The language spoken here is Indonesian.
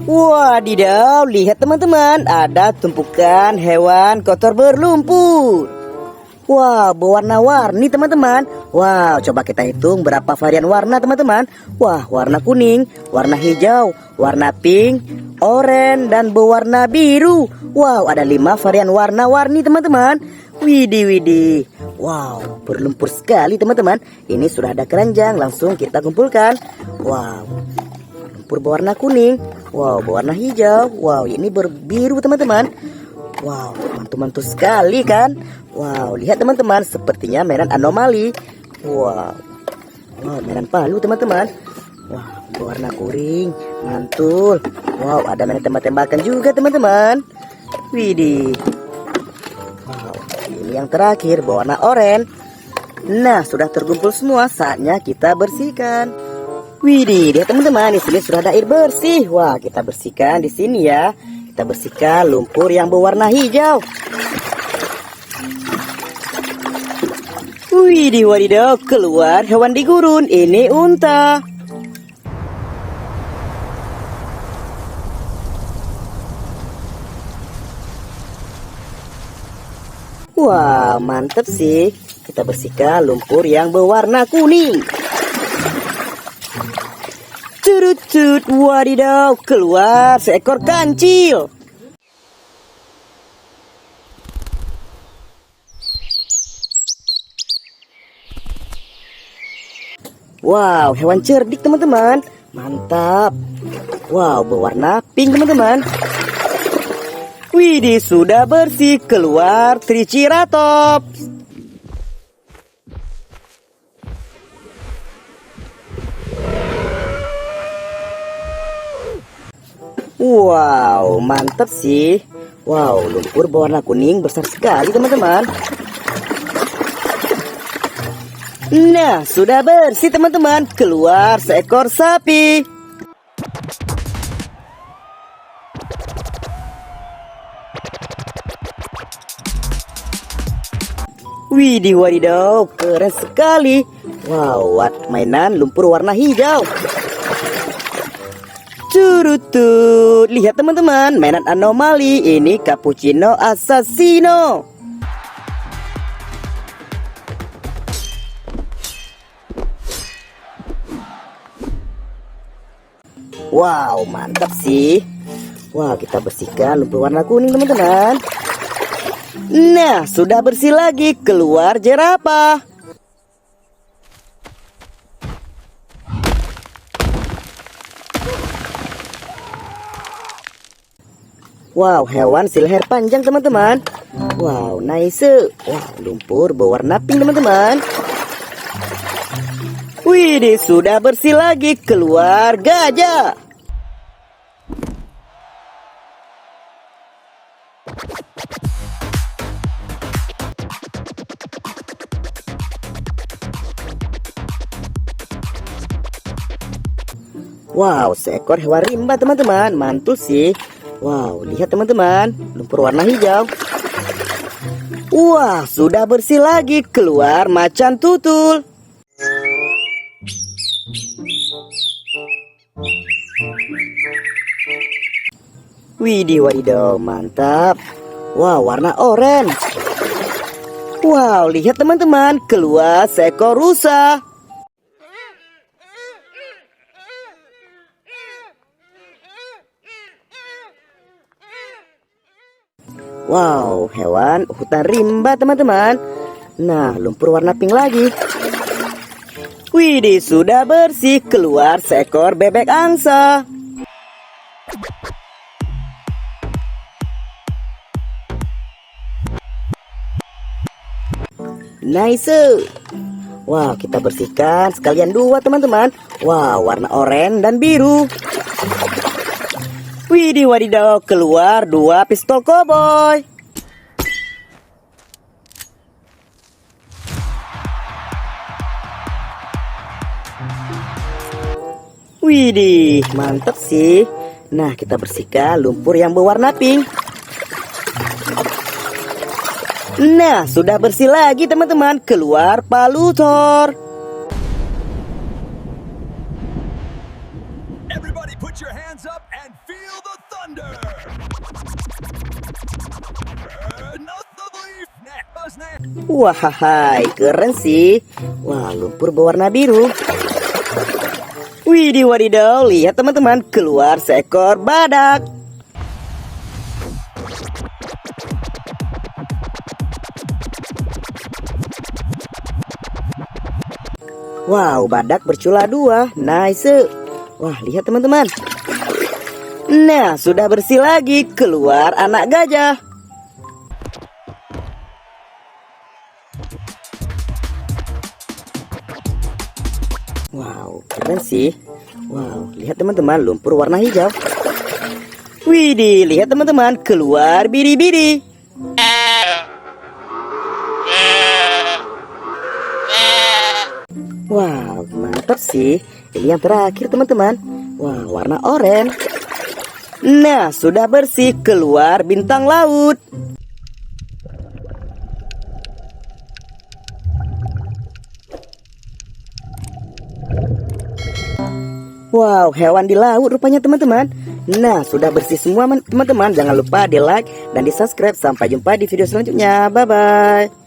Wadidaw, lihat teman-teman, ada tumpukan hewan kotor berlumpur. Wah, berwarna-warni teman-teman. Wow, coba kita hitung berapa varian warna teman-teman. Wah, warna kuning, warna hijau, warna pink, oranye, dan berwarna biru. Wow, ada 5 varian warna-warni teman-teman. Widih, widih. Wow, berlumpur sekali teman-teman. Ini sudah ada keranjang, langsung kita kumpulkan. Wow, lumpur berwarna kuning. Wow, berwarna hijau. Wow, ini berbiru teman-teman. Wow, mantul-mantul sekali kan. Wow, lihat teman-teman, sepertinya mainan anomali. Wow, wow, mainan palu teman-teman. Wow, berwarna kuning, mantul. Wow, ada mainan tembak-tembakan juga teman-teman. Widih. Wow, ini yang terakhir berwarna oranye. Nah, sudah terkumpul semua, saatnya kita bersihkan. Widih, lihat teman-teman, di sini sudah ada air bersih. Wah, kita bersihkan di sini ya. Kita bersihkan lumpur yang berwarna hijau. Widih, wadidaw, keluar hewan di gurun. Ini unta. Wah, mantap sih. Kita bersihkan lumpur yang berwarna kuning. Curut-curut, wadidaw, keluar seekor kancil. Wow, hewan cerdik teman-teman. Mantap. Wow, berwarna pink teman-teman. Widih, sudah bersih, keluar Triceratops. Wow, mantap sih. Wow, lumpur berwarna kuning besar sekali teman-teman. Nah, sudah bersih teman-teman. Keluar seekor sapi. Widih, wadidaw, keren sekali. Wow, mainan lumpur warna hijau. Curutut, lihat teman-teman, mainan anomali. Ini cappuccino assassino. Wow, mantap sih. Wah, kita bersihkan lumpur warna kuning teman-teman. Nah, sudah bersih lagi, keluar jerapah. Wow, hewan silher panjang teman-teman. Wow, nice. Wah, lumpur berwarna pink teman-teman. Widih, sudah bersih lagi, keluar gajah. Wow, seekor hewan rimba teman-teman. Mantul sih. Wow, lihat teman-teman, lumpur warna hijau. Wah, sudah bersih lagi, keluar macan tutul. Widih, wadidaw, mantap. Wow, warna oranye. Wow, lihat teman-teman, keluar seekor rusa. Wow, hewan hutan rimba teman-teman. Nah, lumpur warna pink lagi. Widih, sudah bersih, keluar seekor bebek angsa. Nice. Wow, kita bersihkan sekalian 2 teman-teman. Wow, warna oranye dan biru. Widih, wadidaw, keluar 2 pistol koboi. Widih, mantap sih. Nah, kita bersihkan lumpur yang berwarna pink. Nah, sudah bersih lagi teman-teman. Keluar palutor. Everybody Everybody put your hands up and feel the thunder. Not the leaf. Wah, keren sih. Wah, lumpur berwarna biru. Widih wadidaw, lihat teman-teman, keluar seekor badak. Wow, badak bercula dua. Nice. Wah, lihat teman-teman. Nah, sudah bersih lagi. Keluar anak gajah. Wow, keren sih. Wow, lihat teman-teman, lumpur warna hijau. Widih, lihat teman-teman, keluar biri-biri. Wow, mantap sih. Ini yang terakhir teman-teman. Wah, warna oranye. Nah, sudah bersih, keluar bintang laut. Wow, hewan di laut rupanya teman-teman. Nah, sudah bersih semua teman-teman. Jangan lupa di like dan di subscribe. Sampai jumpa di video selanjutnya. Bye-bye.